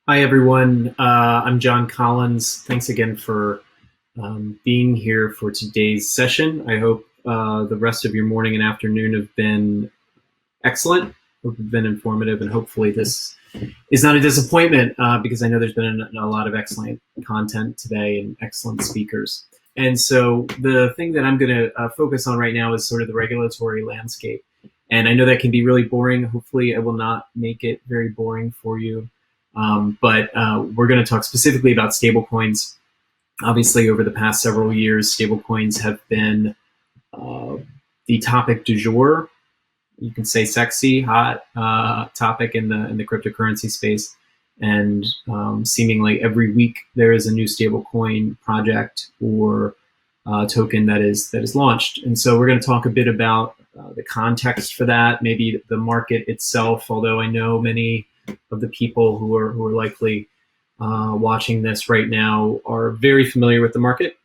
Hi, everyone. I'm John Collins. Thanks again for being here for today's session. I hope the rest of your morning and afternoon have been excellent, hope have been informative, and hopefully this is not a disappointment because I know there's been a lot of excellent content today and excellent speakers. And so the thing that I'm going to focus on right now is sort of the regulatory landscape. And I know that can be really boring. Hopefully I will not make it very boring for you. But we're going to talk specifically about stablecoins. Obviously, over the past several years, stablecoins have been the topic du jour. You can say sexy, hot topic in the cryptocurrency space. And seemingly every week there is a new stablecoin project or token that is launched. And so we're going to talk a bit about the context for that, maybe the market itself. Although I know many of the people who are likely watching this right now are very familiar with the market.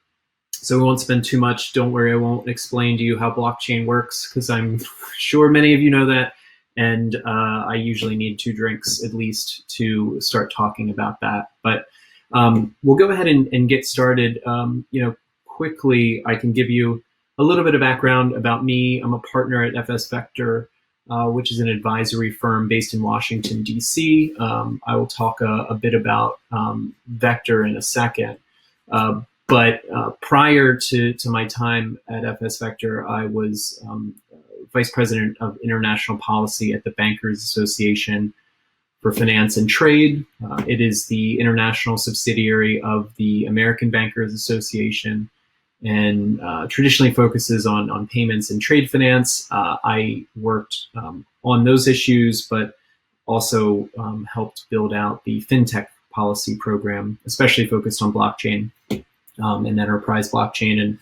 So we won't spend too much. Don't worry, I won't explain to you how blockchain works because I'm sure many of you know that. And I usually need 2 drinks at least to start talking about that. But we'll go ahead and get started. Quickly, I can give you a little bit of background about me. I'm a partner at FS Vector, which is an advisory firm based in Washington, D.C. I will talk a bit about Vector in a second. But prior to my time at FS Vector, I was Vice President of International Policy at the Bankers Association for Finance and Trade. It is the international subsidiary of the American Bankers Association and traditionally focuses on payments and trade finance. I worked on those issues, but also helped build out the fintech policy program, especially focused on blockchain and enterprise blockchain,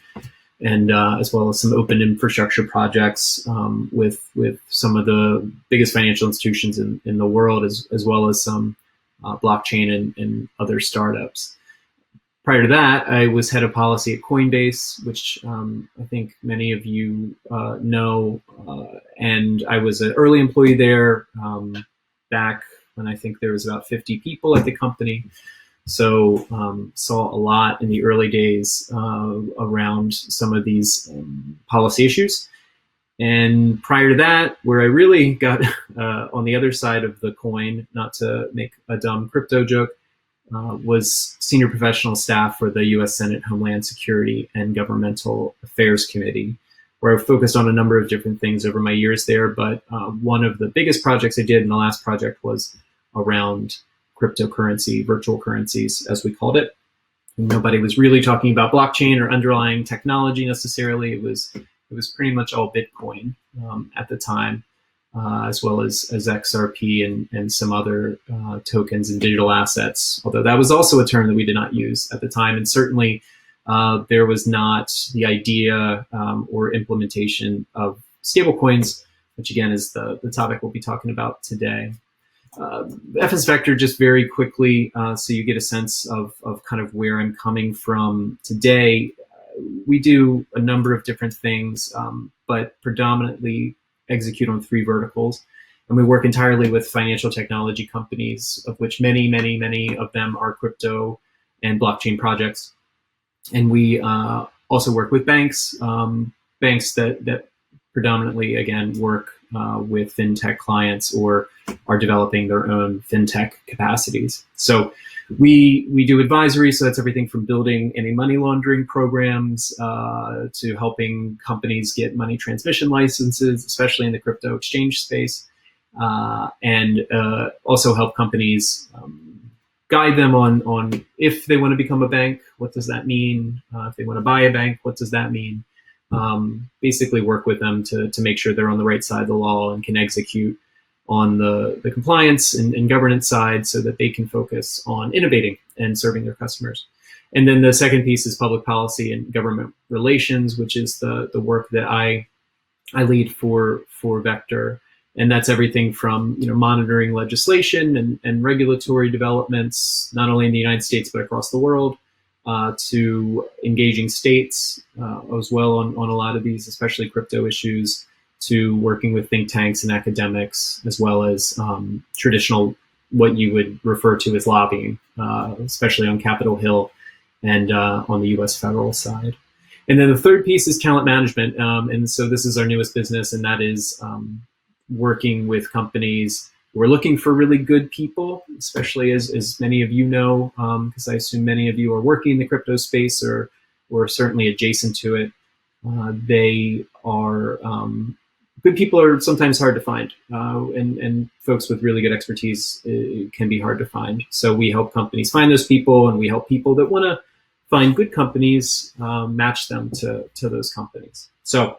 and as well as some open infrastructure projects with some of the biggest financial institutions in the world, as well as some blockchain and other startups. Prior to that, I was head of policy at Coinbase, which I think many of you know, and I was an early employee there back when I think there was about 50 people at the company. So saw a lot in the early days around some of these policy issues. And prior to that, where I really got on the other side of the coin, not to make a dumb crypto joke, was senior professional staff for the U.S. Senate Homeland Security and Governmental Affairs Committee, where I focused on a number of different things over my years there. But one of the biggest projects I did, and the last project, was around cryptocurrency, virtual currencies, as we called it. And nobody was really talking about blockchain or underlying technology necessarily. It was pretty much all Bitcoin at the time. As well as XRP and some other tokens and digital assets, although that was also a term that we did not use at the time. And certainly there was not the idea or implementation of stablecoins, which again is the topic we'll be talking about today. FS Vector, just very quickly, so you get a sense of kind of where I'm coming from today. We do a number of different things, but predominantly execute on 3 verticals. And we work entirely with financial technology companies, of which many of them are crypto and blockchain projects. And we also work with banks, banks that predominantly, again, work with fintech clients or are developing their own fintech capacities. So we do advisory, so that's everything from building anti-money laundering programs to helping companies get money transmission licenses, especially in the crypto exchange space, and also help companies guide them on if they want to become a bank, what does that mean? If they want to buy a bank, what does that mean? Basically work with them to make sure they're on the right side of the law and can execute on the compliance and governance side so that they can focus on innovating and serving their customers. And then the second piece is public policy and government relations, which is the work that I lead for Vector. And that's everything from monitoring legislation and regulatory developments, not only in the United States, but across the world, to engaging states as well on a lot of these, especially crypto issues, to working with think tanks and academics, as well as traditional what you would refer to as lobbying, especially on Capitol Hill and on the U.S. federal side. And then the third piece is talent management. And so this is our newest business, and that is working with companies who are looking for really good people, especially as many of you know, because I assume many of you are working in the crypto space or certainly adjacent to it. They are good people are sometimes hard to find, and folks with really good expertise can be hard to find. So we help companies find those people, and we help people that want to find good companies, match them to those companies. So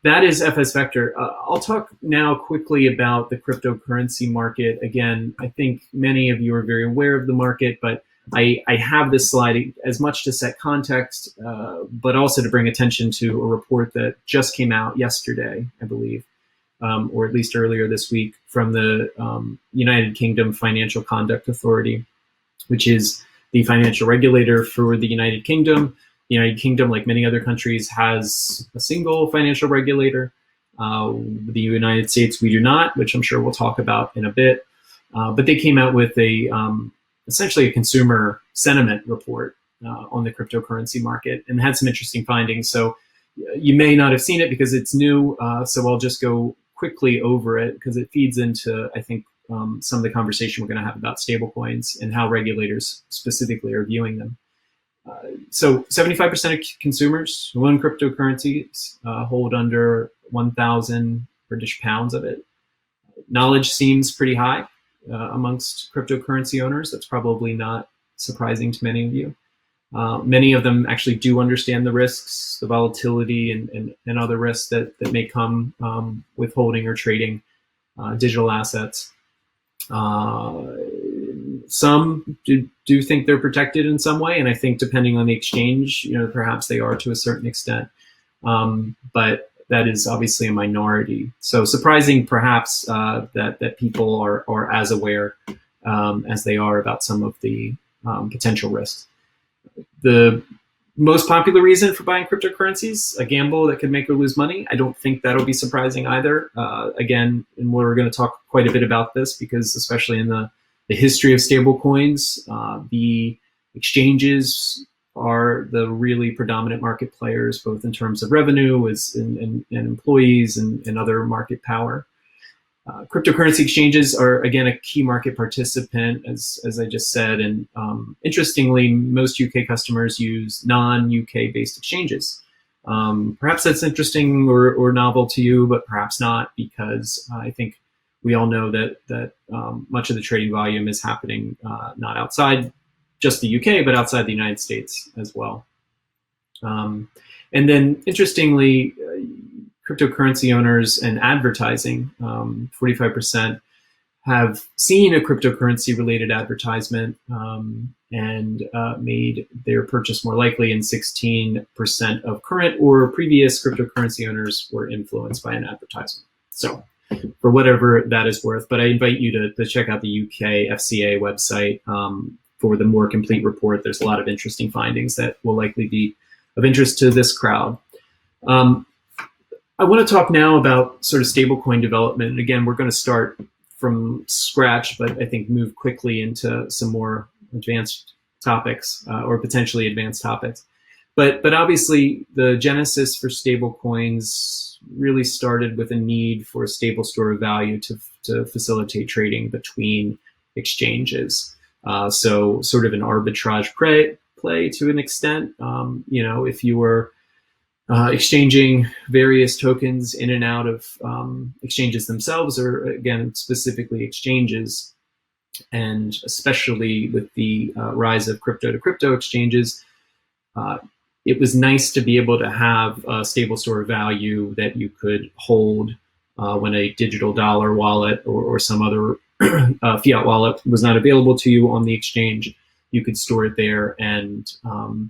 that is FS Vector. I'll talk now quickly about the cryptocurrency market. Again, I think many of you are very aware of the market, but I have this slide as much to set context, but also to bring attention to a report that just came out yesterday, I believe, or at least earlier this week, from the United Kingdom Financial Conduct Authority, which is the financial regulator for the United Kingdom. The United Kingdom, like many other countries, has a single financial regulator. The United States, we do not, which I'm sure we'll talk about in a bit. But they came out with essentially a consumer sentiment report on the cryptocurrency market, and had some interesting findings. So you may not have seen it because it's new, so I'll just go quickly over it because it feeds into, I think, some of the conversation we're going to have about stablecoins and how regulators specifically are viewing them. So 75% of consumers who own cryptocurrencies hold under 1,000 British pounds of it. Knowledge seems pretty high amongst cryptocurrency owners. That's probably not surprising to many of you. Many of them actually do understand the risks, the volatility, and other risks that may come with holding or trading digital assets. Some do think they're protected in some way, and I think depending on the exchange, perhaps they are to a certain extent. But that is obviously a minority. So surprising, perhaps, that people are as aware as they are about some of the potential risks. The most popular reason for buying cryptocurrencies, a gamble that could make or lose money. I don't think that'll be surprising either. Again, and we're going to talk quite a bit about this because especially in the history of stablecoins, the exchanges are the really predominant market players, both in terms of revenue and employees and other market power. Cryptocurrency exchanges are, again, a key market participant, as I just said. And interestingly, most UK customers use non-UK based exchanges. Perhaps that's interesting or novel to you, but perhaps not, because I think we all know that much of the trading volume is happening not outside just the UK, but outside the United States as well. And then, interestingly, cryptocurrency owners and advertising, 45% have seen a cryptocurrency-related advertisement and made their purchase more likely, and 16% of current or previous cryptocurrency owners were influenced by an advertisement. So, for whatever that is worth, but I invite you to check out the UK FCA website for the more complete report. There's a lot of interesting findings that will likely be of interest to this crowd. I want to talk now about sort of stablecoin development. And again, we're going to start from scratch, but I think move quickly into some more advanced topics or potentially advanced topics. But obviously, the genesis for stablecoins really started with a need for a stable store of value to facilitate trading between exchanges. So sort of an arbitrage play to an extent. If you were exchanging various tokens in and out of exchanges themselves, or again, specifically exchanges, and especially with the rise of crypto-to-crypto exchanges, it was nice to be able to have a stable store of value that you could hold when a digital dollar wallet or some other fiat wallet was not available to you on the exchange. You could store it there and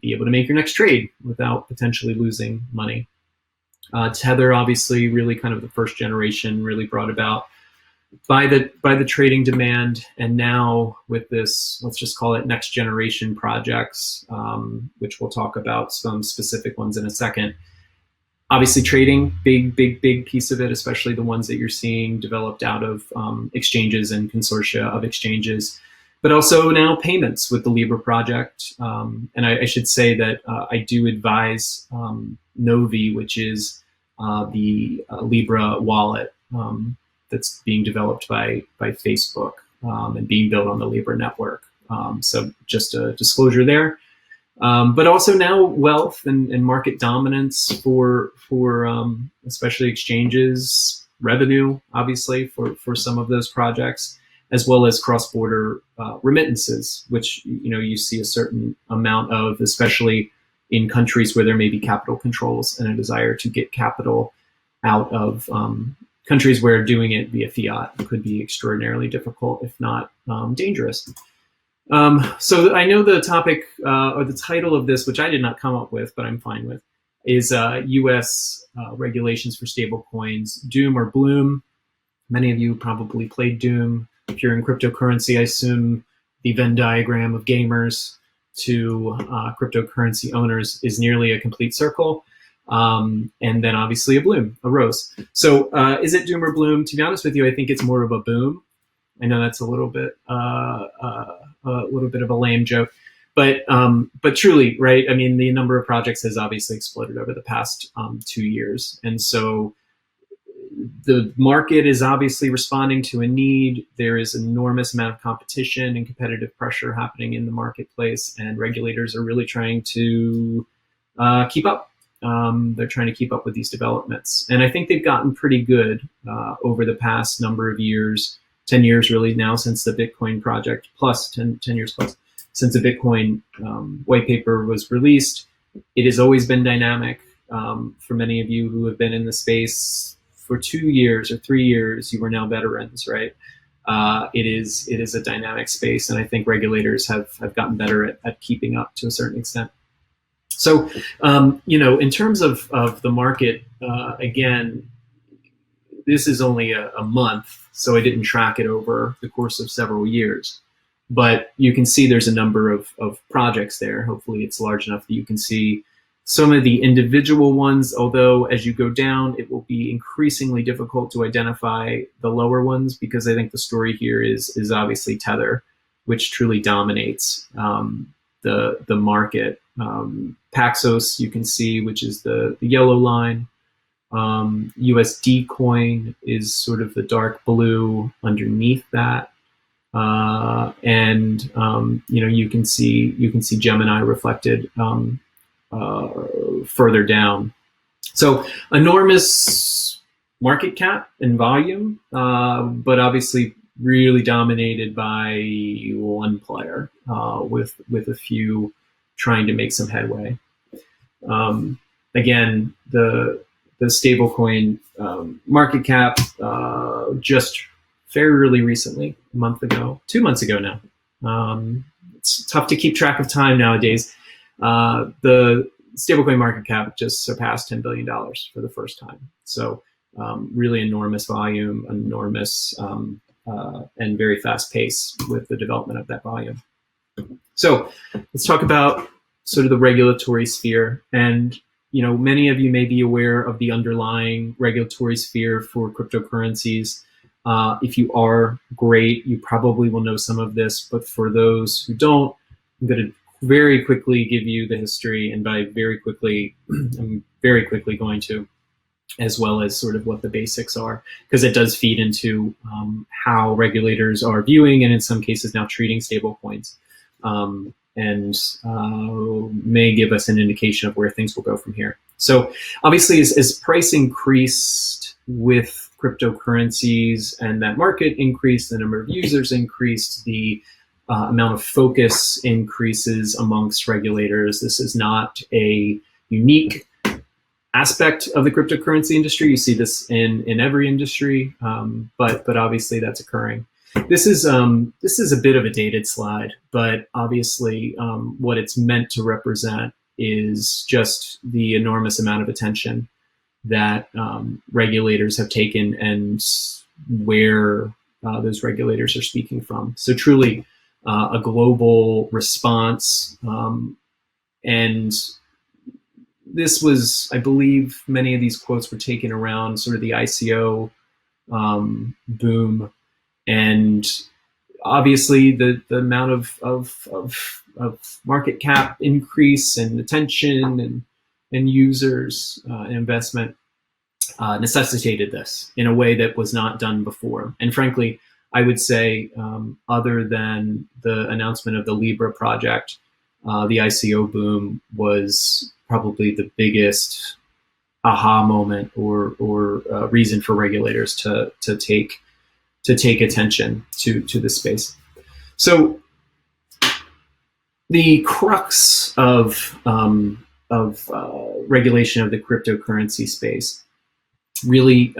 be able to make your next trade without potentially losing money. Tether, obviously, really kind of the first generation, really brought about by the trading demand, and now with this, let's just call it next generation projects, which we'll talk about some specific ones in a second. Obviously, trading, big piece of it, especially the ones that you're seeing developed out of exchanges and consortia of exchanges, but also now payments with the Libra project. And I should say that I do advise Novi, which is the Libra wallet that's being developed by Facebook and being built on the Libra network. So just a disclosure there. But also now wealth and market dominance for especially exchanges, revenue, obviously, for some of those projects, as well as cross-border remittances, which you see a certain amount of, especially in countries where there may be capital controls and a desire to get capital out of countries where doing it via fiat could be extraordinarily difficult, if not dangerous. So I know the topic or the title of this, which I did not come up with, but I'm fine with, is U.S. regulations for stablecoins, doom or bloom. Many of you probably played Doom. If you're in cryptocurrency, I assume the Venn diagram of gamers to cryptocurrency owners is nearly a complete circle. And then obviously a bloom, a rose. So is it doom or bloom? To be honest with you, I think it's more of a boom. I know that's a little bit of a lame joke, but truly, right? I mean, the number of projects has obviously exploded over the past 2 years, and so the market is obviously responding to a need. There is an enormous amount of competition and competitive pressure happening in the marketplace, and regulators are really trying to keep up. They're trying to keep up with these developments, and I think they've gotten pretty good over the past number of years. 10 years really now since the Bitcoin project, plus 10 years plus since the Bitcoin white paper was released. It has always been dynamic. For many of you who have been in the space for 2 years or 3 years, you are now veterans, right? It is a dynamic space, and I think regulators have gotten better at keeping up to a certain extent. So, in terms of the market, again, this is only a month, so I didn't track it over the course of several years. But you can see there's a number of projects there. Hopefully it's large enough that you can see some of the individual ones, although as you go down, it will be increasingly difficult to identify the lower ones, because I think the story here is obviously Tether, which truly dominates the market. Paxos, you can see, which is the yellow line. USD coin is sort of the dark blue underneath that, and you can see Gemini reflected further down. So enormous market cap and volume, but obviously really dominated by one player, with a few trying to make some headway. Again, the stablecoin market cap just fairly recently, a month ago, 2 months ago now. It's tough to keep track of time nowadays. The stablecoin market cap just surpassed $10 billion for the first time. So really enormous volume, enormous and very fast pace with the development of that volume. So let's talk about sort of the regulatory sphere. And many of you may be aware of the underlying regulatory sphere for cryptocurrencies. If you are, great, you probably will know some of this, but for those who don't, I'm going to very quickly give you the history, and by very quickly, I'm very quickly going to, as well as sort of what the basics are, because it does feed into how regulators are viewing, and in some cases now treating, stablecoins. And may give us an indication of where things will go from here. So obviously, as price increased with cryptocurrencies and that market increased, the number of users increased, the amount of focus increases amongst regulators. This is not a unique aspect of the cryptocurrency industry. You see this in every industry, but obviously that's occurring. This is a bit of a dated slide, but obviously what it's meant to represent is just the enormous amount of attention that regulators have taken and where those regulators are speaking from. So truly a global response, and this was, I believe, many of these quotes were taken around sort of the ICO boom, and obviously the amount of market cap increase and attention and users investment necessitated this in a way that was not done before. And frankly, I would say, other than the announcement of the Libra project, the ICO boom was probably the biggest aha moment or reason for regulators to take attention to the space. So the crux of regulation of the cryptocurrency space really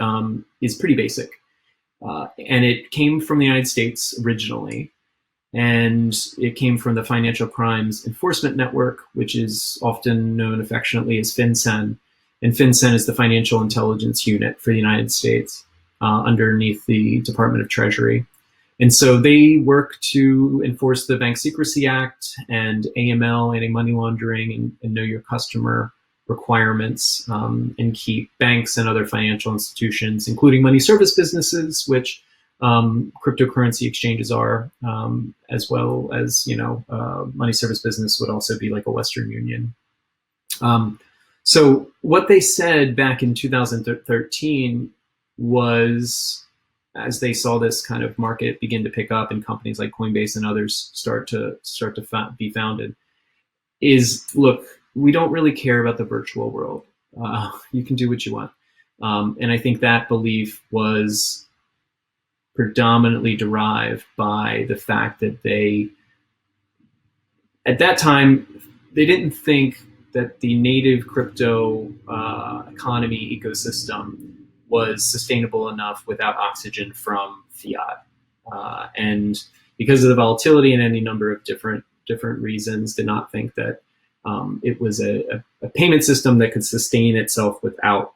is pretty basic. And it came from the United States originally, and it came from the Financial Crimes Enforcement Network, which is often known affectionately as FinCEN. And FinCEN is the Financial Intelligence Unit for the United States, underneath the Department of Treasury. And so they work to enforce the Bank Secrecy Act and AML, anti-money laundering, and know your customer requirements, and keep banks and other financial institutions, including money service businesses, which cryptocurrency exchanges are, as well as, money service business would also be like a Western Union. So what they said back in 2013 was, as they saw this kind of market begin to pick up and companies like Coinbase and others start to be founded, is, look, we don't really care about the virtual world. You can do what you want. And I think that belief was predominantly derived by the fact that at that time, they didn't think that the native crypto economy ecosystem was sustainable enough without oxygen from fiat. And because of the volatility and any number of different reasons, did not think that it was a payment system that could sustain itself without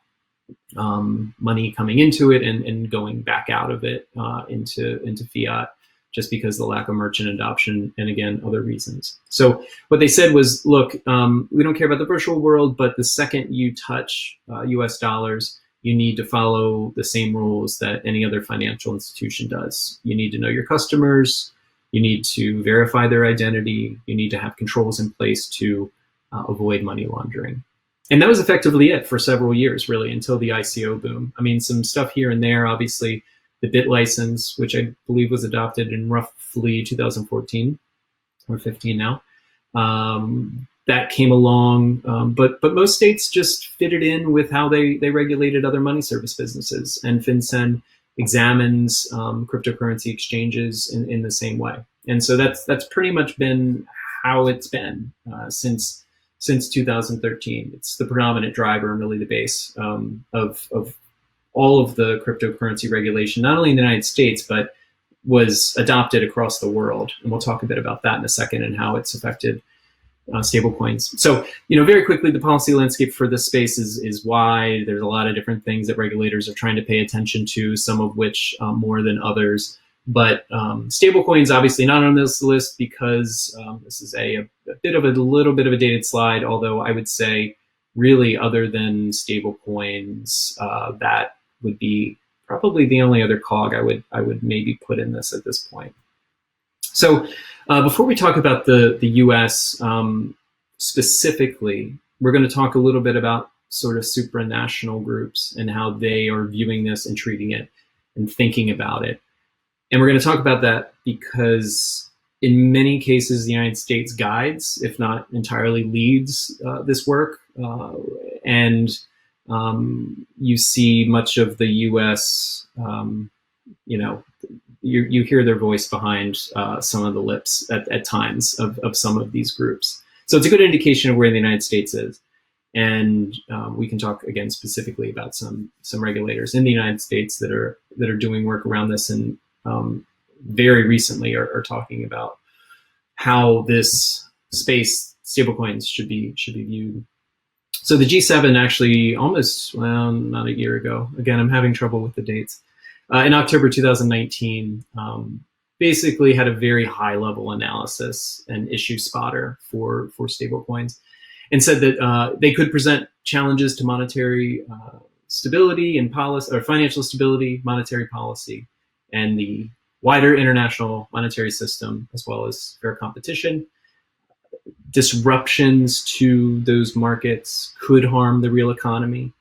money coming into it and going back out of it into fiat, just because the lack of merchant adoption and, again, other reasons. So what they said was, look, we don't care about the virtual world, but the second you touch US dollars, you need to follow the same rules that any other financial institution does. You need to know your customers. You need to verify their identity. You need to have controls in place to avoid money laundering. And that was effectively it for several years, really, until the ICO boom. I mean, some stuff here and there, obviously, the BIT license, which I believe was adopted in roughly 2014 or 15 now, that came along. But most states just fitted in with how they regulated other money service businesses. And FinCEN examines cryptocurrency exchanges in the same way. And so that's pretty much been how it's been since 2013. It's the predominant driver and really the base of all of the cryptocurrency regulation, not only in the United States, but was adopted across the world. And we'll talk a bit about that in a second and how it's affected stablecoins. So, very quickly, the policy landscape for this space is wide. There's a lot of different things that regulators are trying to pay attention to, some of which more than others. But stablecoins obviously not on this list because this is a little bit of a dated slide. Although I would say, really, other than stablecoins, that would be probably the only other cog I would maybe put in this at this point. So before we talk about the U.S. Specifically, we're going to talk a little bit about sort of supranational groups and how they are viewing this and treating it and thinking about it. And we're going to talk about that because in many cases, the United States guides, if not entirely leads, this work. And you see much of the U.S., you hear their voice behind some of the lips at times of some of these groups. So it's a good indication of where the United States is. And we can talk again specifically about some regulators in the United States that are doing work around this, and very recently are talking about how this space, stablecoins, should be viewed. So the G7 actually not a year ago. Again, I'm having trouble with the dates. In October 2019, basically had a very high level analysis and issue spotter for stablecoins. and said that they could present challenges to monetary stability and policy, or financial stability, monetary policy, and the wider international monetary system, as well as fair competition. Disruptions to those markets could harm the real economy,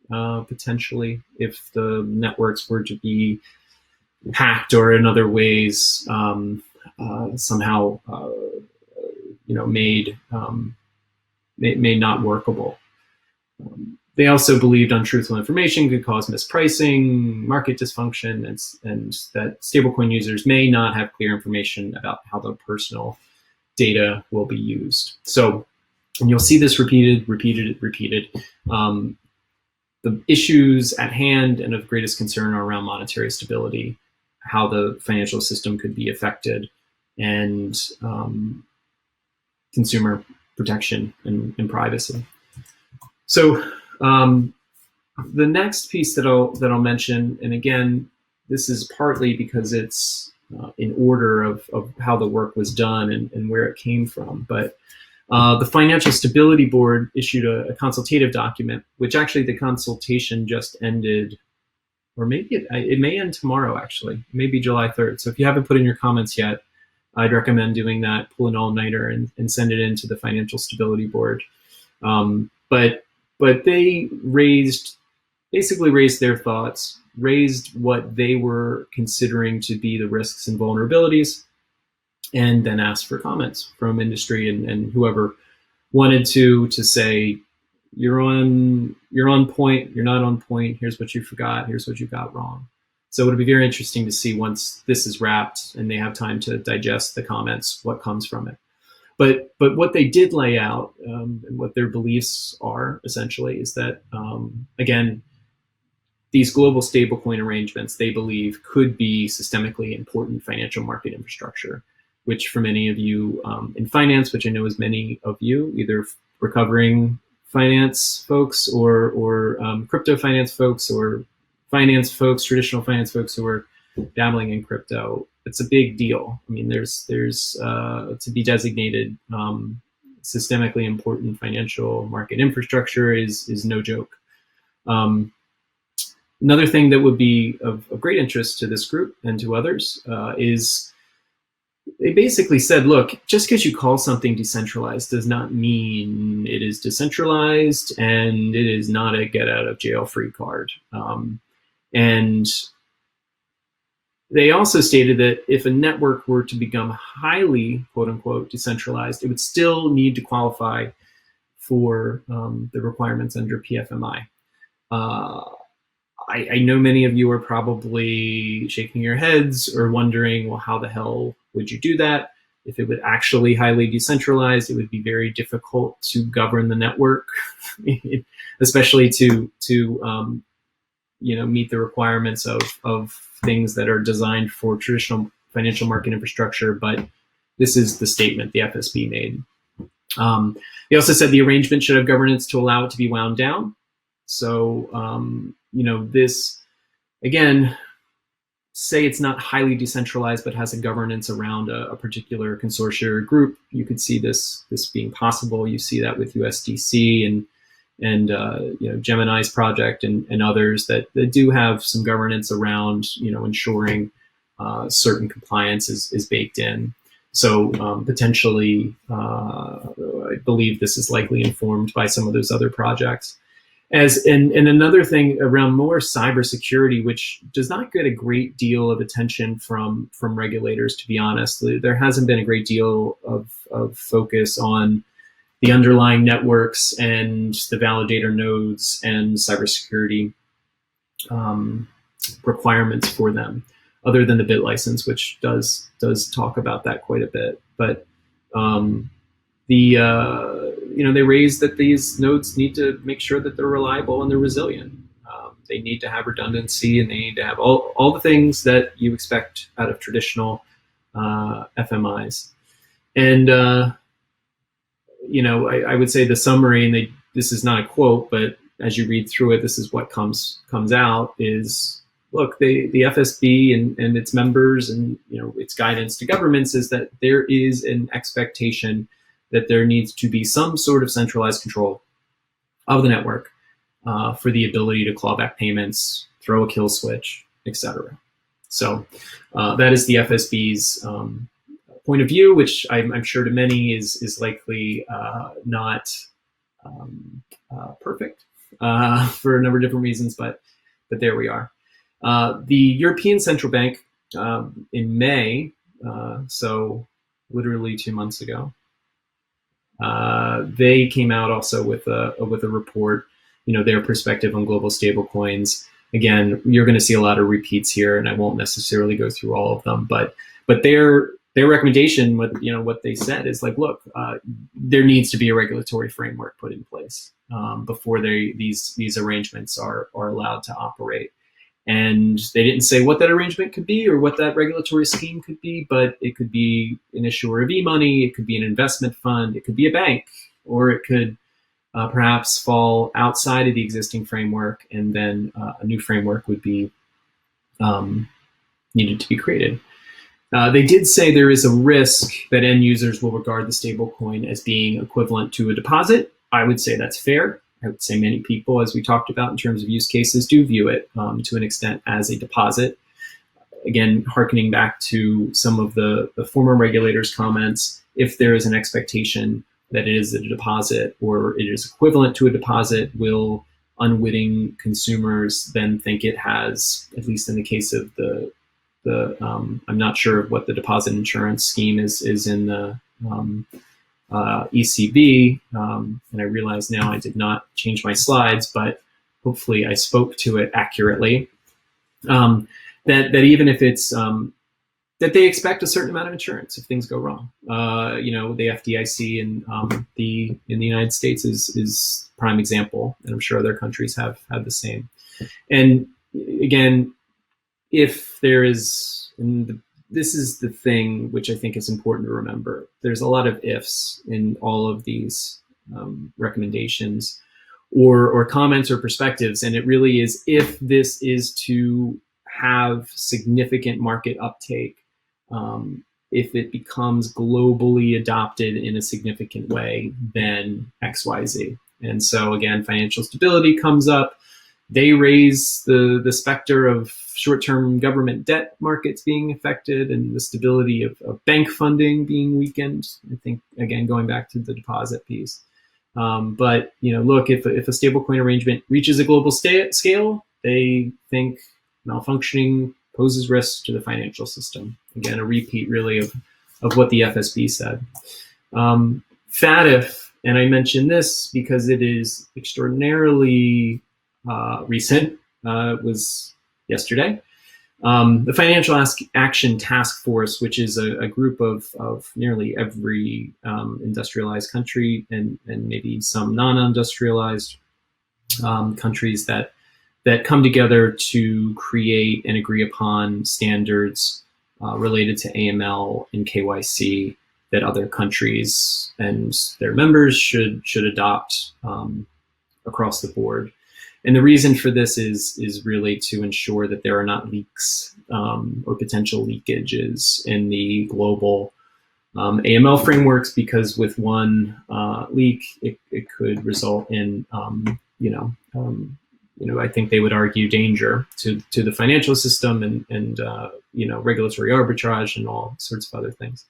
potentially, if the networks were to be hacked or in other ways somehow made not workable. They also believed untruthful information could cause mispricing, market dysfunction, and that stablecoin users may not have clear information about how their personal data will be used. So, and you'll see this repeated. The issues at hand and of greatest concern are around monetary stability, how the financial system could be affected, and consumer protection and privacy. So the next piece that I'll mention, and again, this is partly because it's in order of how the work was done and where it came from, but the Financial Stability Board issued a consultative document, which actually the consultation just ended, or maybe it may end tomorrow, actually, maybe July 3rd. So if you haven't put in your comments yet, I'd recommend doing that, pull an all-nighter and send it into the Financial Stability Board. But they basically raised their thoughts, raised what they were considering to be the risks and vulnerabilities, and then asked for comments from industry and whoever wanted to say, you're on point, you're not on point, here's what you forgot, here's what you got wrong. So it'll be very interesting to see, once this is wrapped and they have time to digest the comments, what comes from it. But what they did lay out, and what their beliefs are essentially, is that, again, these global stablecoin arrangements, they believe, could be systemically important financial market infrastructure, which for many of you in finance, which I know is many of you, either recovering finance folks or crypto finance folks, or finance folks, traditional finance folks who are dabbling in crypto, it's a big deal. I mean, there's to be designated systemically important financial market infrastructure is no joke. Another thing that would be of great interest to this group and to others is they basically said, look, just because you call something decentralized does not mean it is decentralized, and it is not a get out of jail free card. And they also stated that if a network were to become highly, quote unquote, decentralized, it would still need to qualify for the requirements under PFMI. I know many of you are probably shaking your heads or wondering, well, how the hell would you do that? If it would actually highly decentralized, it would be very difficult to govern the network, especially to meet the requirements of things that are designed for traditional financial market infrastructure. But this is the statement the FSB made. They also said the arrangement should have governance to allow it to be wound down. So, this, again, say it's not highly decentralized, but has a governance around a particular consortium or group, you could see this being possible. You see that with USDC and Gemini's project and others that do have some governance around, ensuring certain compliance is baked in. So potentially, I believe this is likely informed by some of those other projects. And another thing around more cybersecurity, which does not get a great deal of attention from regulators, to be honest. There hasn't been a great deal of focus on the underlying networks and the validator nodes and cybersecurity requirements for them, other than the bit license, which does talk about that quite a bit. But they raised that these nodes need to make sure that they're reliable and they're resilient. They need to have redundancy, and they need to have all the things that you expect out of traditional FMIs. And I would say the summary, and this is not a quote, but as you read through it, this is what comes out is, look, the FSB and its members and its guidance to governments is that there is an expectation that there needs to be some sort of centralized control of the network for the ability to claw back payments, throw a kill switch, etc. So that is the FSB's point of view, which I'm sure to many is likely not perfect for a number of different reasons, but there we are. The European Central Bank in May, so literally 2 months ago, they came out also with a report, their perspective on global stablecoins. Again, you're going to see a lot of repeats here, and I won't necessarily go through all of them, but their recommendation, what they said is like, look, there needs to be a regulatory framework put in place before these arrangements are allowed to operate. And they didn't say what that arrangement could be or what that regulatory scheme could be, but it could be an issuer of e-money, it could be an investment fund, it could be a bank, or it could perhaps fall outside of the existing framework, and then a new framework would be needed to be created. They did say there is a risk that end users will regard the stablecoin as being equivalent to a deposit. I would say that's fair. I would say many people, as we talked about in terms of use cases, do view it to an extent as a deposit. Again, hearkening back to some of the former regulators' comments, if there is an expectation that it is a deposit or it is equivalent to a deposit, will unwitting consumers then think it has, at least in the case of the I'm not sure what the deposit insurance scheme is in the ECB, and I realize now I did not change my slides, but hopefully I spoke to it accurately. That even if it's that they expect a certain amount of insurance if things go wrong. The FDIC in the United States is prime example, and I'm sure other countries have had the same. And again, if there is, this is the thing which I think is important to remember. There's a lot of ifs in all of these recommendations or comments or perspectives, and it really is, if this is to have significant market uptake, if it becomes globally adopted in a significant way, then XYZ. And so again, financial stability comes up. They raise the specter of short-term government debt markets being affected and the stability of bank funding being weakened. I think, again, going back to the deposit piece. But look, if a stablecoin arrangement reaches a global scale, they think malfunctioning poses risks to the financial system. Again, a repeat really of what the FSB said. FATF, and I mention this because it is extraordinarily recent, was yesterday. The Financial Action Task Force, which is a group of nearly every industrialized country and maybe some non-industrialized countries that come together to create and agree upon standards related to AML and KYC that other countries and their members should adopt across the board. And the reason for this is really to ensure that there are not leaks or potential leakages in the global AML frameworks, because with one leak, it could result in, I think they would argue danger to the financial system and regulatory arbitrage and all sorts of other things.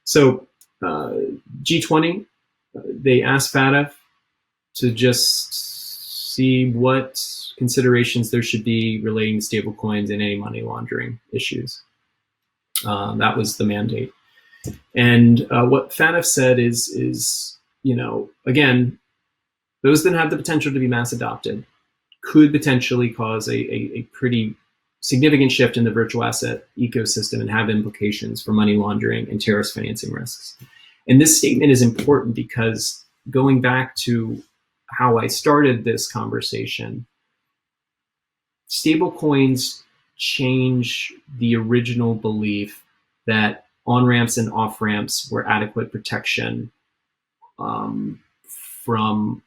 So G20, they asked FATF to just see what considerations there should be relating to stablecoins and any money laundering issues. That was the mandate. And what FATF said is, again, those that have the potential to be mass adopted could potentially cause a pretty significant shift in the virtual asset ecosystem and have implications for money laundering and terrorist financing risks. And this statement is important because, going back to how I started this conversation, stablecoins change the original belief that on-ramps and off-ramps were adequate protection from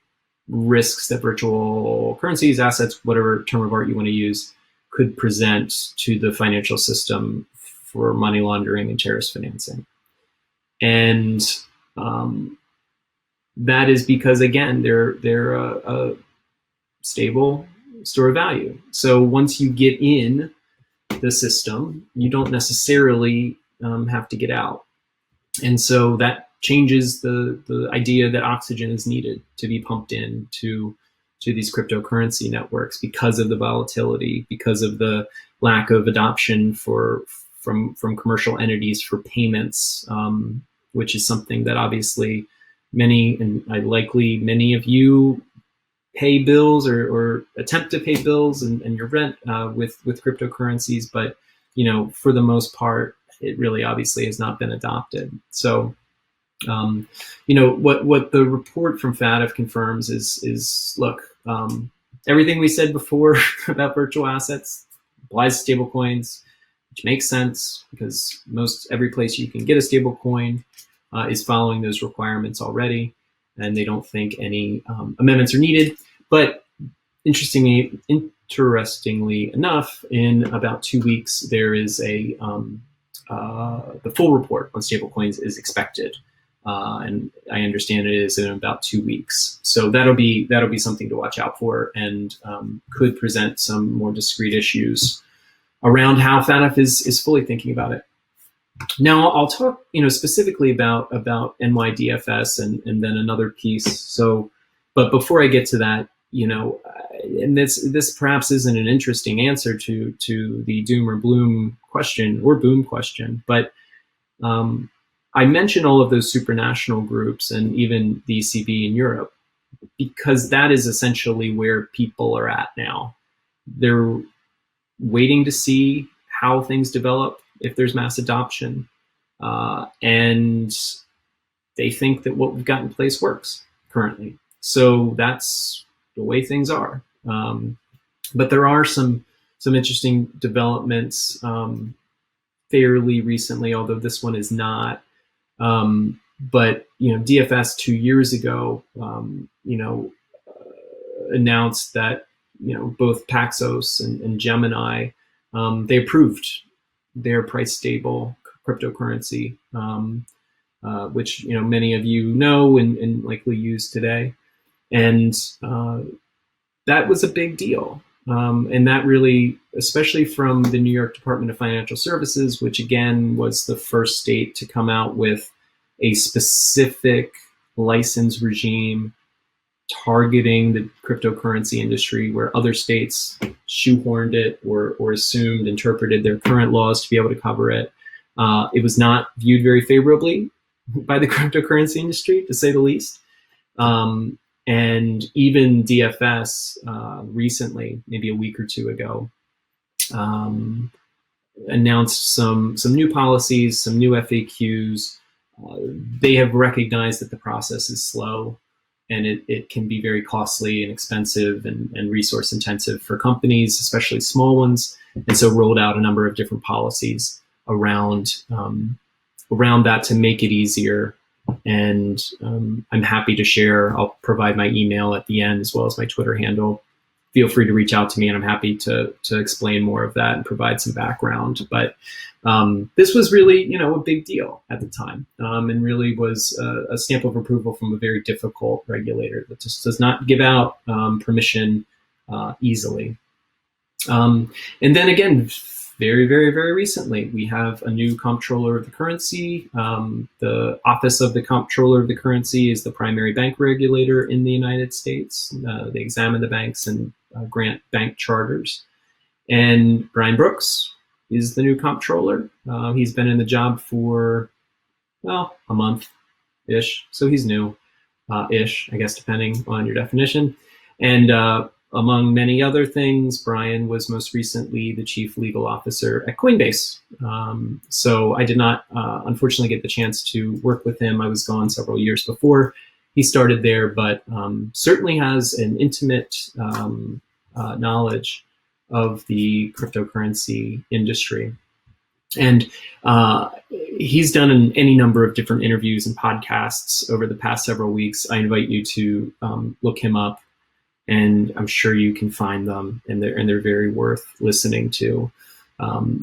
risks that virtual currencies, assets, whatever term of art you want to use, could present to the financial system for money laundering and terrorist financing. And that is because, again, they're a stable store of value. So once you get in the system, you don't necessarily have to get out. And so that changes the idea that oxygen is needed to be pumped in to these cryptocurrency networks because of the volatility, because of the lack of adoption from commercial entities for payments, which is something that obviously many of you pay bills or attempt to pay bills and your rent with cryptocurrencies, but for the most part, it really obviously has not been adopted. So what the report from FATF confirms is look, everything we said before about virtual assets applies to stablecoins, which makes sense because every place you can get a stablecoin is following those requirements already, and they don't think any amendments are needed. But interestingly enough, in about 2 weeks, there is the full report on stablecoins is expected, and I understand it is in about 2 weeks. So that'll be something to watch out for, and could present some more discrete issues around how FATF is fully thinking about it. Now I'll talk, specifically about NYDFS and then another piece. So, but before I get to that, and this perhaps isn't an interesting answer to the doom or bloom question or boom question, but I mention all of those supranational groups and even the ECB in Europe because that is essentially where people are at now. They're waiting to see how things develop, if there's mass adoption, and they think that what we've got in place works currently. So that's the way things are. But there are some interesting developments fairly recently, although this one is not. But DFS 2 years ago, announced that both Paxos and Gemini, they approved their price stable cryptocurrency, which many of you know and likely use today, and that was a big deal. And that really, especially from the New York Department of Financial Services, which again was the first state to come out with a specific license regime targeting the cryptocurrency industry, where other states shoehorned it or interpreted their current laws to be able to cover it. It was not viewed very favorably by the cryptocurrency industry, to say the least. And even DFS recently, maybe a week or two ago, announced some new policies, some new FAQs. They have recognized that the process is slow and it can be very costly and expensive and resource intensive for companies, especially small ones. And so rolled out a number of different policies around that to make it easier. And I'm happy to share. I'll provide my email at the end as well as my Twitter handle. Feel free to reach out to me, and I'm happy to explain more of that and provide some background. But this was really, a big deal at the time, and really was a stamp of approval from a very difficult regulator that just does not give out permission easily. And then again, very, very, very recently, we have a new comptroller of the currency. The Office of the Comptroller of the Currency is the primary bank regulator in the United States. They examine the banks and grant bank charters. And Brian Brooks is the new comptroller. He's been in the job for, a month-ish. So he's new-ish, I guess, depending on your definition. And among many other things, Brian was most recently the chief legal officer at Coinbase. So I did not, unfortunately, get the chance to work with him. I was gone several years before he started there, but certainly has an intimate knowledge of the cryptocurrency industry. And he's done any number of different interviews and podcasts over the past several weeks. I invite you to look him up. And I'm sure you can find them, and they're very worth listening to.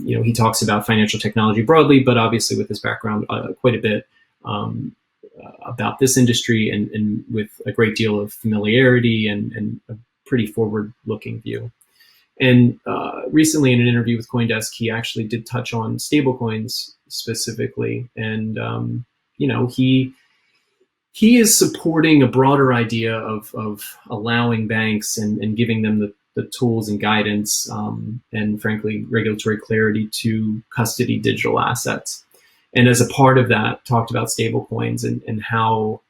He talks about financial technology broadly, but obviously with his background quite a bit. about this industry and with a great deal of familiarity and a pretty forward-looking view. And recently in an interview with CoinDesk, he actually did touch on stablecoins specifically. And, he is supporting a broader idea of allowing banks and giving them the tools and guidance and frankly, regulatory clarity to custody digital assets. And as a part of that, talked about stablecoins and how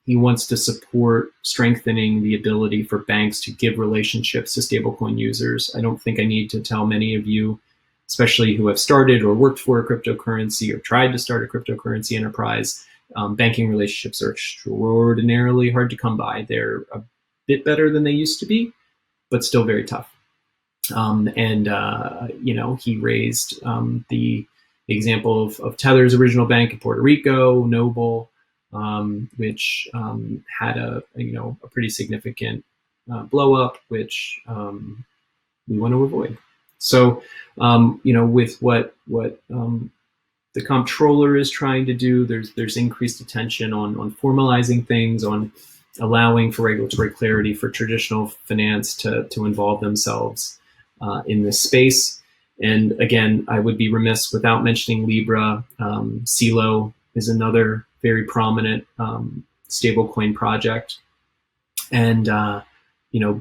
he wants to support strengthening the ability for banks to give relationships to stablecoin users. I don't think I need to tell many of you, especially who have started or worked for a cryptocurrency or tried to start a cryptocurrency enterprise, banking relationships are extraordinarily hard to come by. They're a bit better than they used to be, but still very tough. He raised the example of Tether's original bank in Puerto Rico, Noble, which had a pretty significant blow up, which we want to avoid. So, with what the comptroller is trying to do, there's increased attention on formalizing things, on allowing for regulatory clarity for traditional finance to involve themselves in this space. And again, I would be remiss without mentioning Libra. CeeLo is another very prominent stablecoin project. And,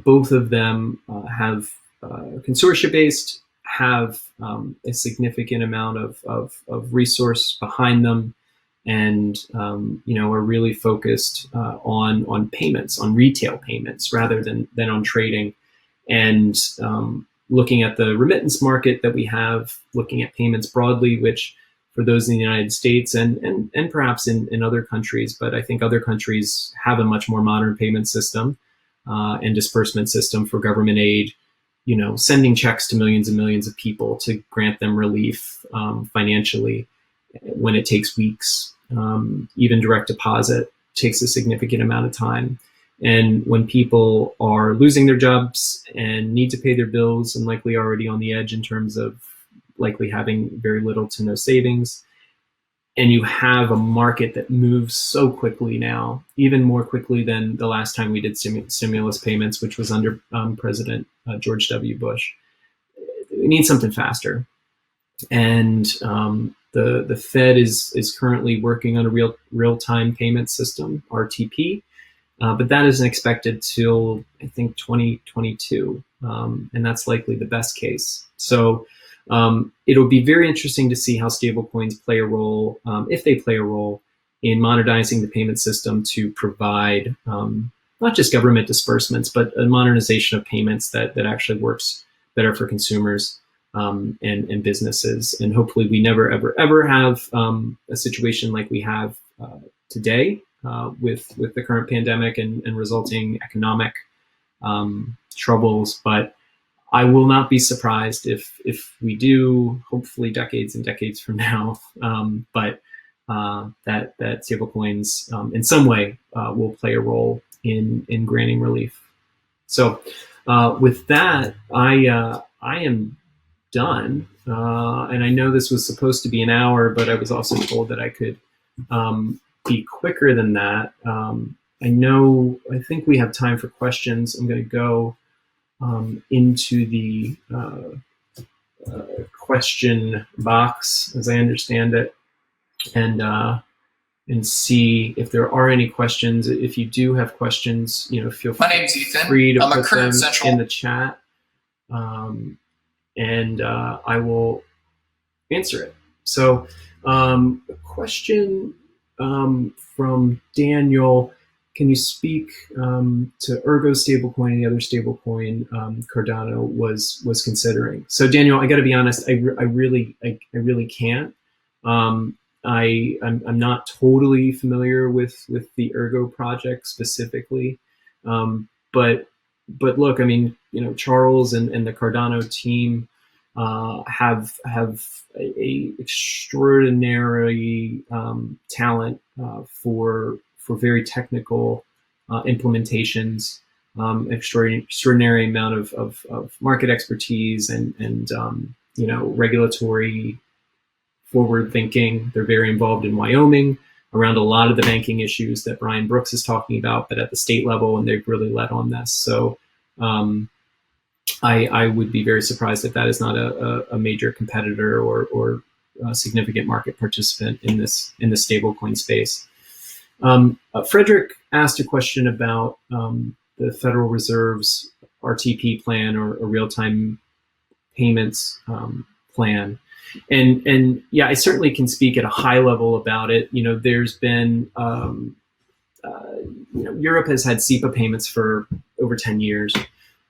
both of them have consortia-based, have a significant amount of resource behind them, and are really focused on payments, on retail payments rather than on trading. And looking at the remittance market that we have, looking at payments broadly, which for those in the United States and perhaps in other countries, but I think other countries have a much more modern payment system and disbursement system for government aid, sending checks to millions and millions of people to grant them relief financially when it takes weeks. Even direct deposit takes a significant amount of time. And when people are losing their jobs and need to pay their bills and likely already on the edge in terms of likely having very little to no savings, and you have a market that moves so quickly now, even more quickly than the last time we did stimulus payments, which was under President George W. Bush, we need something faster. And the Fed is currently working on a real-time payment system, RTP, but that isn't expected till, I think, 2022, and that's likely the best case. So it'll be very interesting to see how stablecoins play a role, if they play a role, in modernizing the payment system to provide not just government disbursements, but a modernization of payments that actually works better for consumers and businesses. And hopefully we never, ever have a situation like we have today with the current pandemic and resulting economic troubles. But I will not be surprised if we do, hopefully decades and decades from now, but that stablecoins in some way will play a role in granting relief. So with that, I am done. And I know this was supposed to be an hour, but I was also told that I could be quicker than that. I think we have time for questions. I'm going to go into the question box, as I understand it, and see if there are any questions. If you do have questions, feel My name's Ethan. free to I'm put them Central in the chat, and I will answer it. So, a question from Daniel. Can you speak to Ergo Stablecoin and the other stablecoin Cardano was considering? So Daniel, I got to be honest, I really can't. I'm not totally familiar with the Ergo project specifically, but look, I mean, Charles and the Cardano team have a extraordinary talent for very technical implementations, extraordinary amount of market expertise and regulatory forward thinking. They're very involved in Wyoming around a lot of the banking issues that Brian Brooks is talking about, but at the state level, and they've really led on this. So I would be very surprised if that is not a major competitor or a significant market participant in this stablecoin space. Frederick asked a question about the Federal Reserve's RTP plan or a real-time payments plan. And yeah, I certainly can speak at a high level about it. There's been, Europe has had SEPA payments for over 10 years.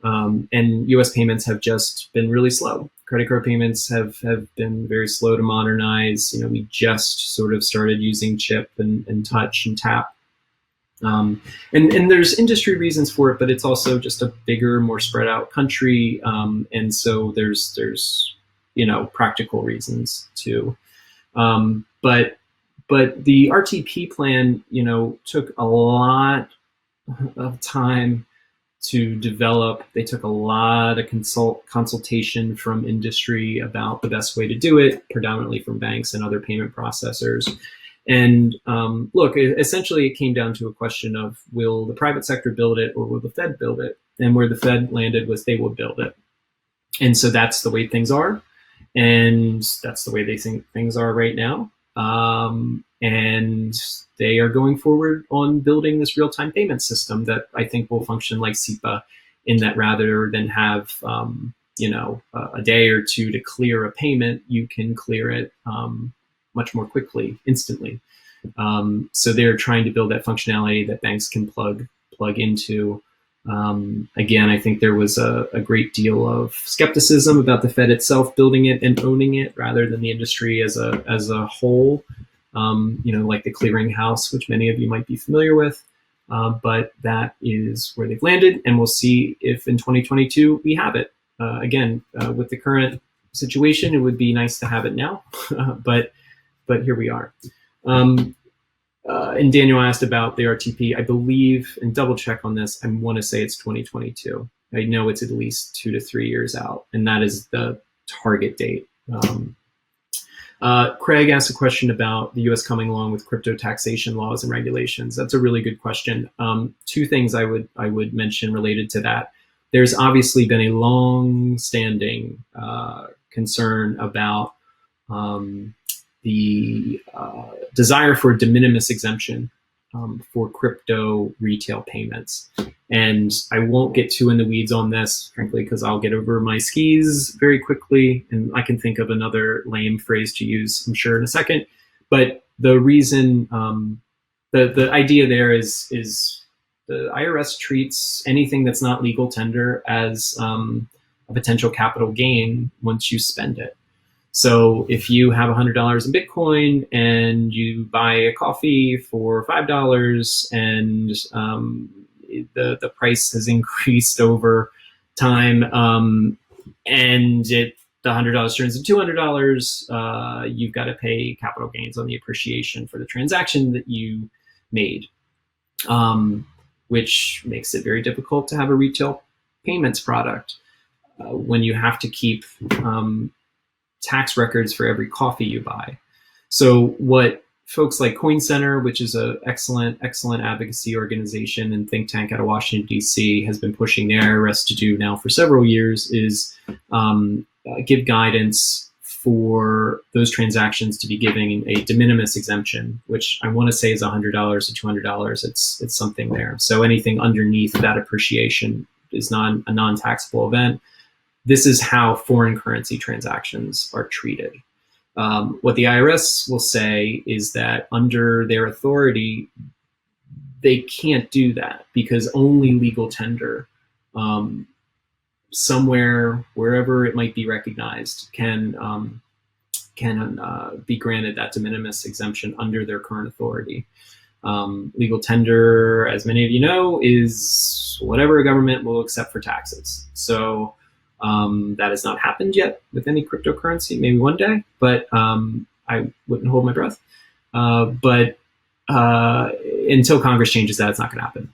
And US payments have just been really slow. Credit card payments have been very slow to modernize. We just sort of started using chip and touch and tap. And there's industry reasons for it, but it's also just a bigger, more spread out country. And so there's practical reasons too. But the RTP plan, took a lot of time to develop. They took a lot of consultation from industry about the best way to do it, predominantly from banks and other payment processors. And look, essentially it came down to a question of, will the private sector build it or will the Fed build it? And where the Fed landed was they will build it. And so that's the way things are. And that's the way they think things are right now. And they are going forward on building this real-time payment system that I think will function like SEPA, in that rather than have a day or two to clear a payment, you can clear it much more quickly, instantly. So they're trying to build that functionality that banks can plug into. Again, I think there was a great deal of skepticism about the Fed itself building it and owning it, rather than the industry as a whole. Like the clearinghouse, which many of you might be familiar with. But that is where they've landed, and we'll see if in 2022 we have it. Again, with the current situation, it would be nice to have it now, but here we are. And Daniel asked about the RTP. I believe, and double check on this, I want to say it's 2022. I know it's at least 2 to 3 years out, and that is the target date. Craig asked a question about the U.S. coming along with crypto taxation laws and regulations. That's a really good question. Two things I would mention related to that. There's obviously been a long-standing concern about the desire for de minimis exemption for crypto retail payments. And I won't get too in the weeds on this, frankly, because I'll get over my skis very quickly, and I can think of another lame phrase to use, I'm sure, in a second. But the reason, the idea there is the IRS treats anything that's not legal tender as a potential capital gain once you spend it. So if you have $100 in Bitcoin and you buy a coffee for $5 and the price has increased over time, and the $100 turns into $200, you've got to pay capital gains on the appreciation for the transaction that you made, which makes it very difficult to have a retail payments product when you have to keep tax records for every coffee you buy. So what folks like Coin Center, which is an excellent advocacy organization and think tank out of Washington, D.C., has been pushing the IRS to do now for several years, is give guidance for those transactions to be giving a de minimis exemption, which I want to say is $100 to $200. It's something there. So anything underneath that appreciation is a non-taxable event. This is how foreign currency transactions are treated. What the IRS will say is that under their authority, they can't do that because only legal tender, somewhere, wherever it might be recognized, can be granted that de minimis exemption under their current authority. Legal tender, as many of you know, is whatever a government will accept for taxes. So that has not happened yet with any cryptocurrency, maybe one day, but I wouldn't hold my breath. But until Congress changes that, it's not going to happen.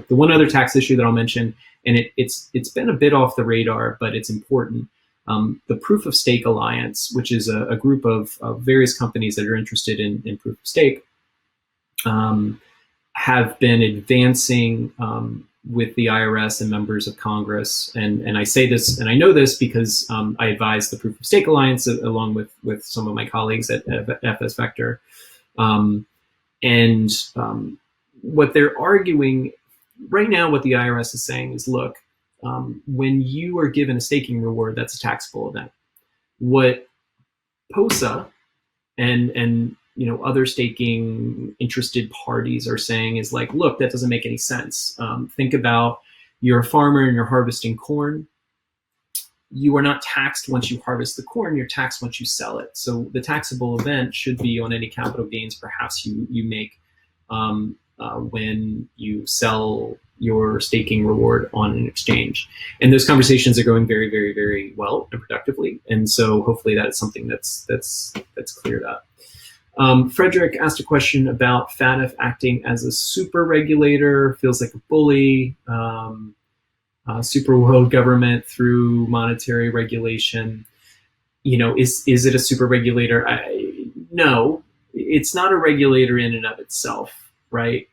The one other tax issue that I'll mention, and it's been a bit off the radar, but it's important. The Proof of Stake Alliance, which is a group of various companies that are interested in proof of stake, have been advancing with the IRS and members of Congress. And I say this, and I know this because I advise the Proof of Stake Alliance along with some of my colleagues at FS Vector. What they're arguing right now, what the IRS is saying is, look, when you are given a staking reward, that's a taxable event. What POSA and other staking interested parties are saying is like, look, that doesn't make any sense. Think about, you're a farmer and you're harvesting corn. You are not taxed once you harvest the corn, you're taxed once you sell it. So the taxable event should be on any capital gains perhaps you make when you sell your staking reward on an exchange. And those conversations are going very, very, very well and productively. And so hopefully that is something that's cleared up. Frederick asked a question about FATF acting as a super regulator, feels like a bully, super world government through monetary regulation. Is it a super regulator? No, it's not a regulator in and of itself, right?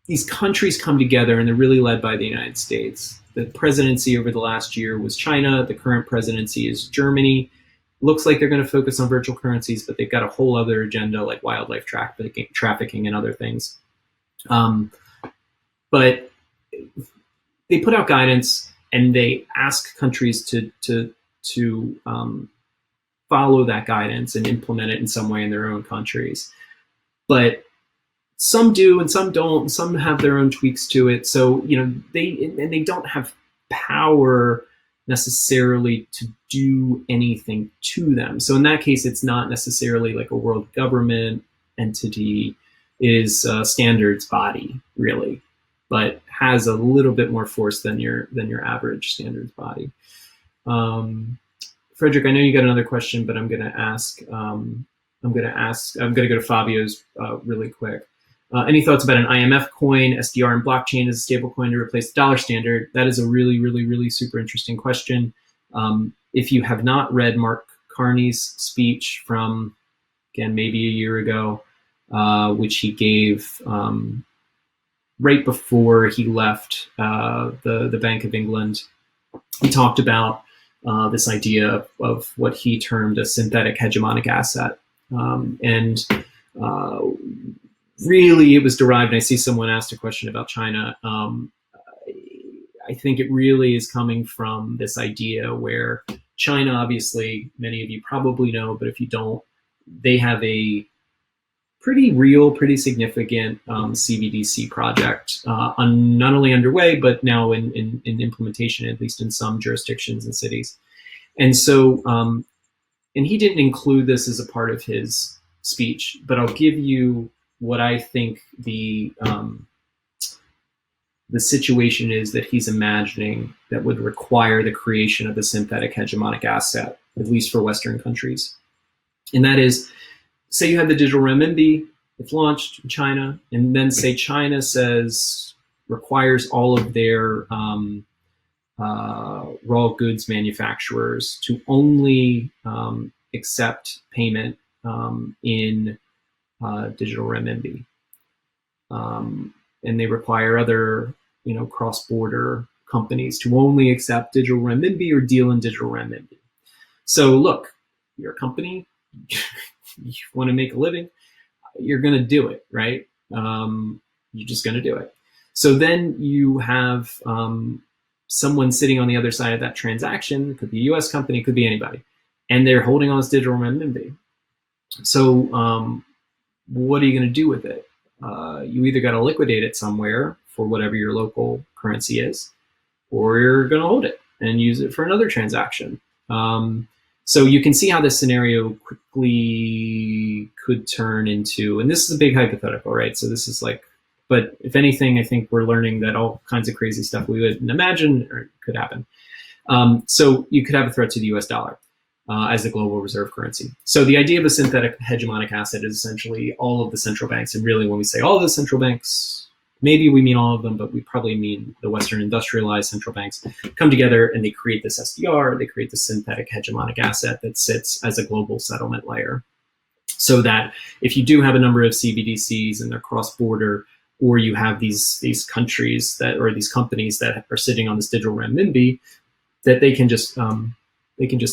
These countries come together and they're really led by the United States. The presidency over the last year was China. The current presidency is Germany. Looks like they're going to focus on virtual currencies, but they've got a whole other agenda like wildlife trafficking and other things. But they put out guidance and they ask countries to follow that guidance and implement it in some way in their own countries. But some do and some don't, and some have their own tweaks to it. So, they don't have power necessarily to do anything to them. So in that case, it's not necessarily like a world government entity. It is a standards body, really, but has a little bit more force than your average standards body. Frederick, I know you got another question, but I'm going to go to Fabio's really quick. Any thoughts about an IMF coin, SDR, and blockchain as a stablecoin to replace the dollar standard? That is a really, really, really super interesting question. If you have not read Mark Carney's speech from, again, maybe a year ago, which he gave right before he left the Bank of England, he talked about this idea of what he termed a synthetic hegemonic asset. Really, it was derived, and I see someone asked a question about China. I think it really is coming from this idea where China, obviously, many of you probably know, but if you don't, they have a pretty real, pretty significant CBDC project, not only underway, but now in implementation, at least in some jurisdictions and cities. And so, and he didn't include this as a part of his speech, but I'll give you what I think the situation is that he's imagining that would require the creation of a synthetic hegemonic asset, at least for Western countries. And that is, say you have the digital renminbi, it's launched in China, and then say China requires all of their raw goods manufacturers to only accept payment in digital renminbi. And they require other, cross-border companies to only accept digital renminbi or deal in digital renminbi. So look, you're a company, you want to make a living, you're going to do it, right? You're just going to do it. So then you have someone sitting on the other side of that transaction. It could be a US company, it could be anybody. And they're holding on this digital renminbi. So what are you going to do with it? You either got to liquidate it somewhere for whatever your local currency is, or you're going to hold it and use it for another transaction. So you can see how this scenario quickly could turn into, and this is a big hypothetical, right? So this is like, but if anything, I think we're learning that all kinds of crazy stuff we wouldn't imagine or could happen. So you could have a threat to the US dollar as a global reserve currency. So the idea of a synthetic hegemonic asset is essentially all of the central banks. And really, when we say all of the central banks, maybe we mean all of them, but we probably mean the Western industrialized central banks come together and they create this SDR, they create this synthetic hegemonic asset that sits as a global settlement layer. so that if you do have a number of CBDCs and they're cross-border, or you have these countries that, or these companies that are sitting on this digital renminbi, that they can just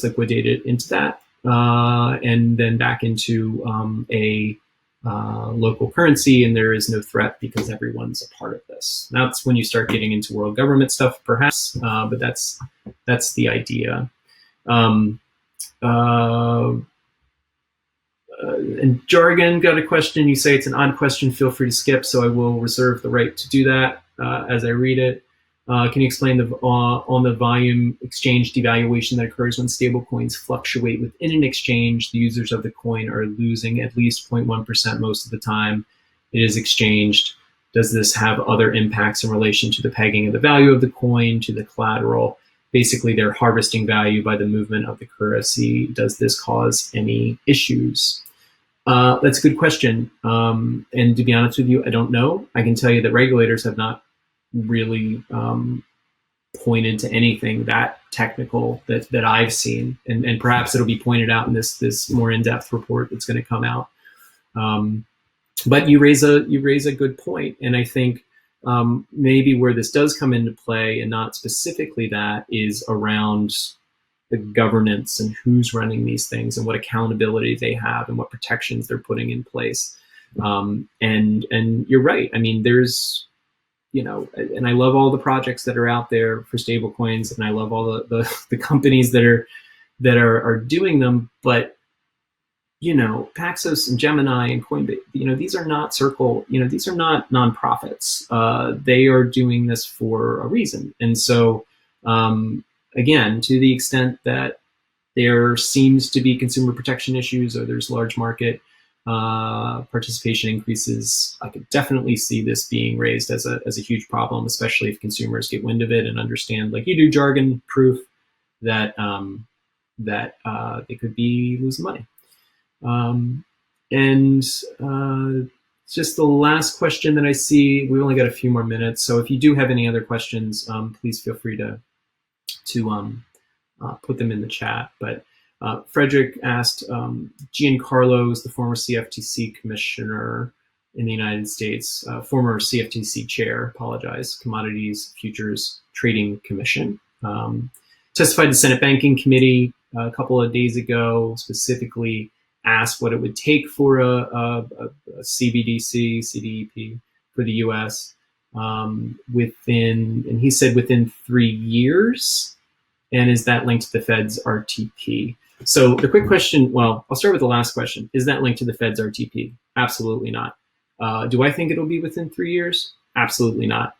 liquidate it into that and then back into a local currency, and there is no threat because everyone's a part of this. That's when you start getting into world government stuff, perhaps, but that's the idea. And Jargon got a question. You say it's an odd question. Feel free to skip, so I will reserve the right to do that as I read it. Can you explain on the volume exchange devaluation that occurs when stablecoins fluctuate within an exchange? The users of the coin are losing at least 0.1% most of the time it is exchanged. Does this have other impacts in relation to the pegging of the value of the coin to the collateral? Basically, they're harvesting value by the movement of the currency. Does this cause any issues? That's a good question. And to be honest with you, I don't know. I can tell you that regulators have not really pointed to anything that technical that I've seen, and perhaps it'll be pointed out in this more in-depth report that's going to come out. But you raise a good point, and I think maybe where this does come into play, and not specifically that, is around the governance and who's running these things and what accountability they have and what protections they're putting in place. And you're right. I mean, there's, and I love all the projects that are out there for stablecoins, and I love all the companies that are doing them. But Paxos and Gemini and Coinbase, these are not Circle. These are not nonprofits. They are doing this for a reason. And so, again, to the extent that there seems to be consumer protection issues, or there's large market participation increases, I could definitely see this being raised as a huge problem, especially if consumers get wind of it and understand, like you do, Jargon, proof that they could be losing money. And just the last question that I see, we only got a few more minutes, so if you do have any other questions, please feel free to put them in the chat. But Frederick asked, Giancarlo is the former CFTC commissioner in the United States, former CFTC chair, Commodities Futures Trading Commission. Testified to Senate Banking Committee a couple of days ago, specifically asked what it would take for a CBDC, CDEP for the US and he said within 3 years. And is that linked to the Fed's RTP? So the quick question, well, I'll start with the last question. Is that linked to the Fed's RTP? Absolutely not. Do I think it'll be within 3 years? Absolutely not.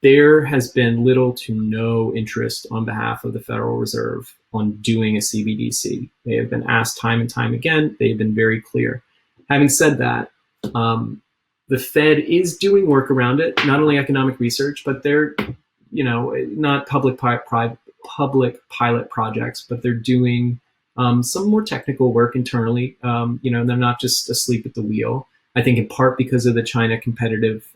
There has been little to no interest on behalf of the Federal Reserve on doing a CBDC. They have been asked time and time again. They've been very clear. Having said that, the Fed is doing work around it, not only economic research, but they're, not public pilot projects, but they're doing some more technical work internally. They're not just asleep at the wheel. I think in part because of the China competitive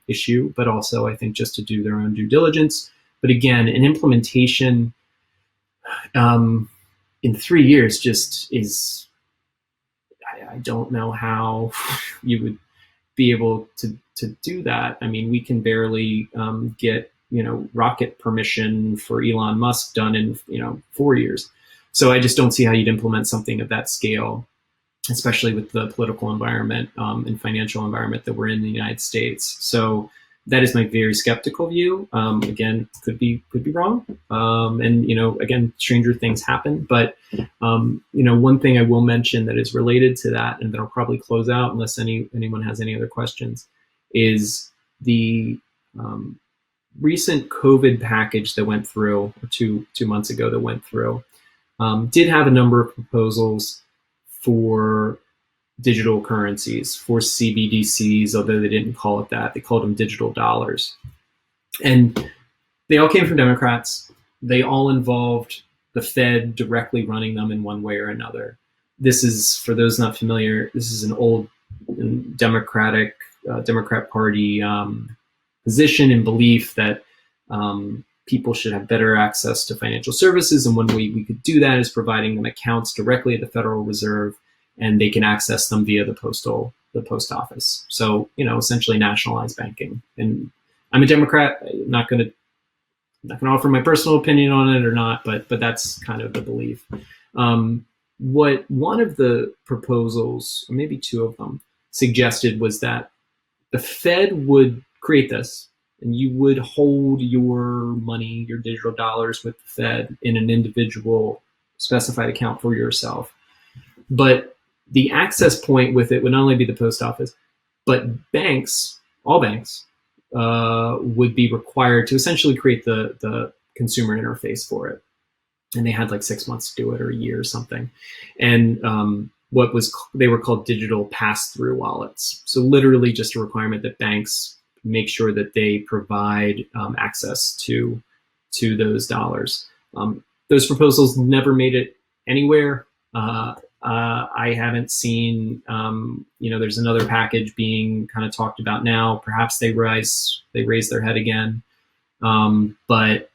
issue, but also I think just to do their own due diligence. But again, an implementation in 3 years just is, I don't know how you would be able to do that. I mean, we can barely get, rocket permission for Elon Musk done in, 4 years. So I just don't see how you'd implement something of that scale, especially with the political environment and financial environment that we're in the United States. So that is my very skeptical view. Again, could be wrong. And, again, stranger things happen. But, one thing I will mention that is related to that, and that I'll probably close out unless anyone has any other questions, is the recent COVID package that went through, or two months ago that went through, did have a number of proposals for digital currencies, for CBDCs, although they didn't call it that. They called them digital dollars. And they all came from Democrats. They all involved the Fed directly running them in one way or another. This is, for those not familiar, this is an old Democrat Party position and belief that people should have better access to financial services. And one way we could do that is providing them accounts directly at the Federal Reserve and they can access them via the post office. So, essentially nationalized banking. And I'm a Democrat. I'm not going to offer my personal opinion on it or not, but that's kind of the belief. What one of the proposals, or maybe two of them, suggested was that the Fed would create this, and you would hold your money, your digital dollars, with the Fed in an individual specified account for yourself. But the access point with it would not only be the post office, but banks, all banks, would be required to essentially create the consumer interface for it. And they had like 6 months to do it, or a year or something. And they were called digital pass-through wallets. So literally just a requirement that banks make sure that they provide access to those dollars. Those proposals never made it anywhere. I haven't seen, there's another package being kind of talked about now. Perhaps they raise their head again, but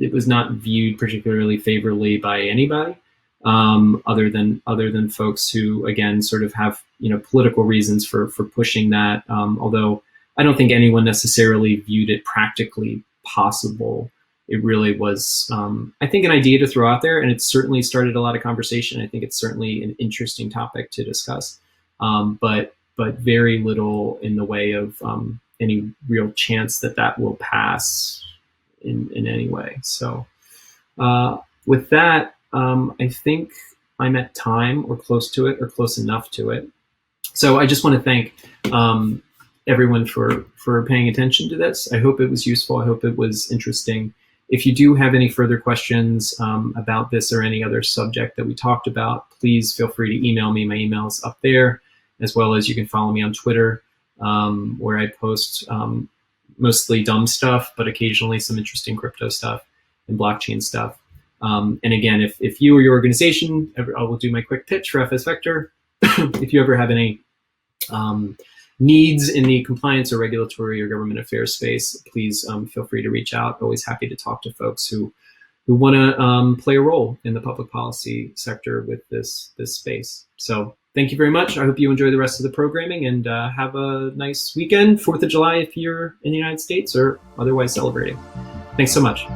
it was not viewed particularly favorably by anybody, other than folks who, again, sort of have political reasons for pushing that. Although I don't think anyone necessarily viewed it practically possible. It really was, I think, an idea to throw out there, and it certainly started a lot of conversation. I think it's certainly an interesting topic to discuss, but very little in the way of any real chance that will pass in any way. So with that, I think I'm at time, or close to it, or close enough to it. So I just want to thank everyone for paying attention to this. I hope it was useful. I hope it was interesting. If you do have any further questions about this or any other subject that we talked about, please feel free to email me. My email is up there, as well as you can follow me on Twitter, where I post mostly dumb stuff, but occasionally some interesting crypto stuff and blockchain stuff. And again, if you or your organization, I will do my quick pitch for FS Vector. If you ever have any needs in the compliance or regulatory or government affairs space, please feel free to reach out. Always happy to talk to folks who want to play a role in the public policy sector with this space. So thank you very much. I hope you enjoy the rest of the programming, and have a nice weekend, 4th of July if you're in the United States, or otherwise celebrating. Thanks so much.